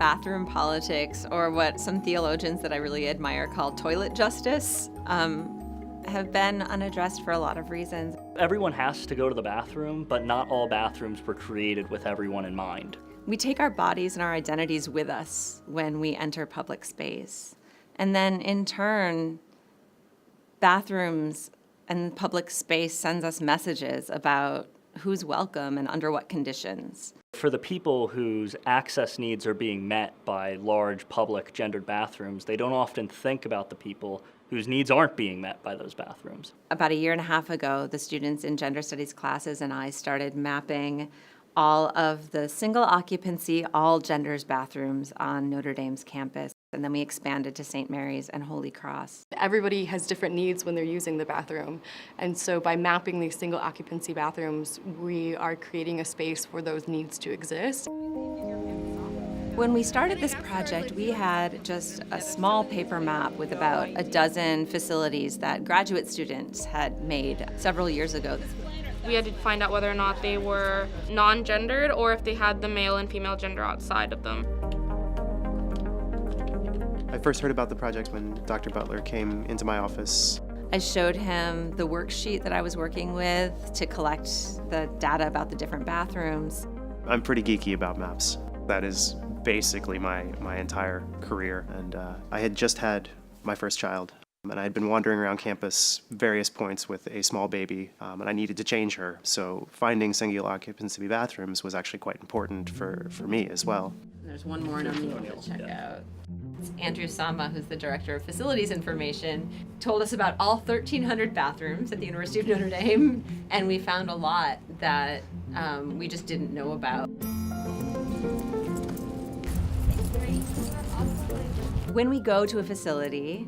bathroom politics, or what some theologians that I really admire call toilet justice, have been unaddressed for a lot of reasons. Everyone has to go to the bathroom, but not all bathrooms were created with everyone in mind. We take our bodies and our identities with us when we enter public space. And then in turn, bathrooms and public space sends us messages about who's welcome and under what conditions. For the people whose access needs are being met by large public gendered bathrooms, they don't often think about the people whose needs aren't being met by those bathrooms. About a year and a half ago, the students in gender studies classes and I started mapping all of the single occupancy, all genders bathrooms on Notre Dame's campus. And then we expanded to St. Mary's and Holy Cross. Everybody has different needs when they're using the bathroom. And so by mapping these single occupancy bathrooms, we are creating a space for those needs to exist. When we started this project, we had just a small paper map with about a dozen facilities that graduate students had made several years ago. We had to find out whether or not they were non-gendered or if they had the male and female gender outside of them. I first heard about the project when Dr. Butler came into my office. I showed him the worksheet that I was working with to collect the data about the different bathrooms. I'm pretty geeky about maps. That is basically my entire career. And I had just had my first child. And I had been wandering around campus various points with a small baby, and I needed to change her. So finding single occupancy bathrooms was actually quite important for me as well. There's one more I'm going to check out. It's Andrew Sama, who's the Director of Facilities Information, told us about all 1,300 bathrooms at the University of Notre Dame, and we found a lot that we just didn't know about. When we go to a facility,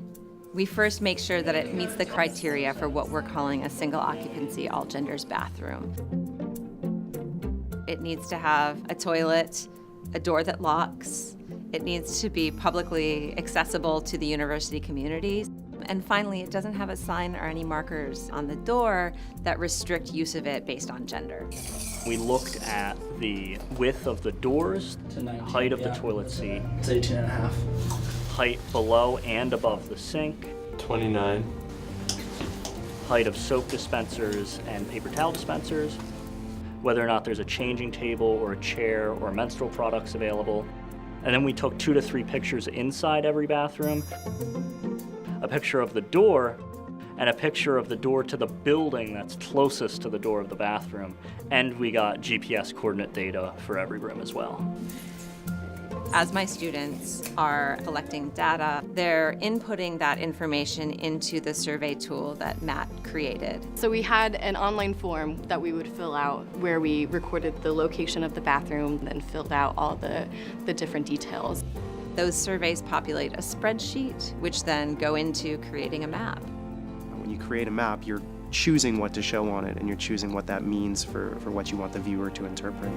we first make sure that it meets the criteria for what we're calling a single occupancy, all genders bathroom. It needs to have a toilet, a door that locks. It needs to be publicly accessible to the university community. And finally, it doesn't have a sign or any markers on the door that restrict use of it based on gender. We looked at the width of the doors, height of the toilet seat. It's 18 and a half. Height below and above the sink. 29. Height of soap dispensers and paper towel dispensers. Whether or not there's a changing table or a chair or menstrual products available. And then we took 2 to 3 pictures inside every bathroom. A picture of the door and a picture of the door to the building that's closest to the door of the bathroom. And we got GPS coordinate data for every room as well. As my students are collecting data, they're inputting that information into the survey tool that Matt created. So we had an online form that we would fill out where we recorded the location of the bathroom and filled out all the different details. Those surveys populate a spreadsheet, which then go into creating a map. When you create a map, you're choosing what to show on it, and you're choosing what that means for what you want the viewer to interpret.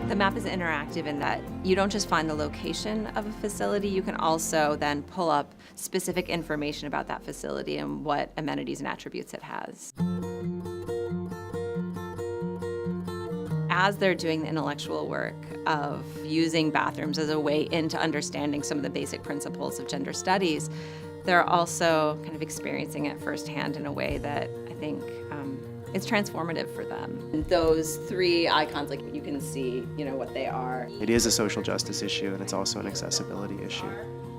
The map is interactive in that you don't just find the location of a facility, you can also then pull up specific information about that facility and what amenities and attributes it has. As they're doing the intellectual work of using bathrooms as a way into understanding some of the basic principles of gender studies, they're also kind of experiencing it firsthand in a way that I think it's transformative for them. Those 3 icons, like you can see, what they are. It is a social justice issue, and it's also an accessibility issue.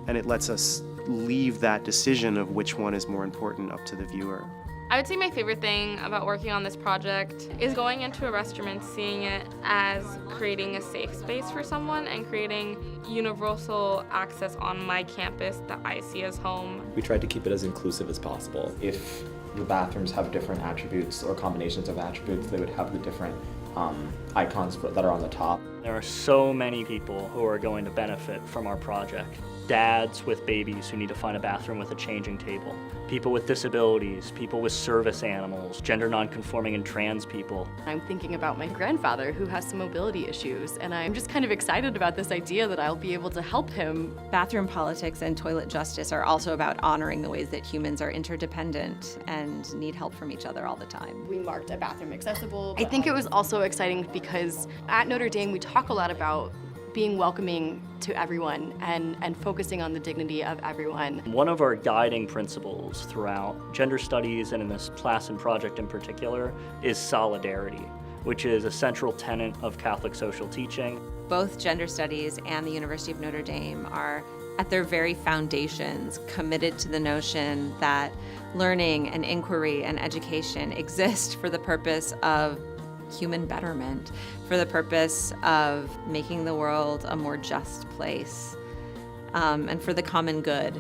And it lets us leave that decision of which one is more important up to the viewer. I would say my favorite thing about working on this project is going into a restroom and seeing it as creating a safe space for someone and creating universal access on my campus that I see as home. We tried to keep it as inclusive as possible. If the bathrooms have different attributes or combinations of attributes, they would have the different icons that are on the top. There are so many people who are going to benefit from our project. Dads with babies who need to find a bathroom with a changing table. People with disabilities, people with service animals, gender nonconforming and trans people. I'm thinking about my grandfather who has some mobility issues, and I'm just kind of excited about this idea that I'll be able to help him. Bathroom politics and toilet justice are also about honoring the ways that humans are interdependent and need help from each other all the time. We marked a bathroom accessible. I think it was also exciting because at Notre Dame we talk a lot about being welcoming to everyone and focusing on the dignity of everyone. One of our guiding principles throughout gender studies and in this class and project in particular is solidarity, which is a central tenet of Catholic social teaching. Both gender studies and the University of Notre Dame are, at their very foundations, committed to the notion that learning and inquiry and education exist for the purpose of human betterment, for the purpose of making the world a more just place, and for the common good.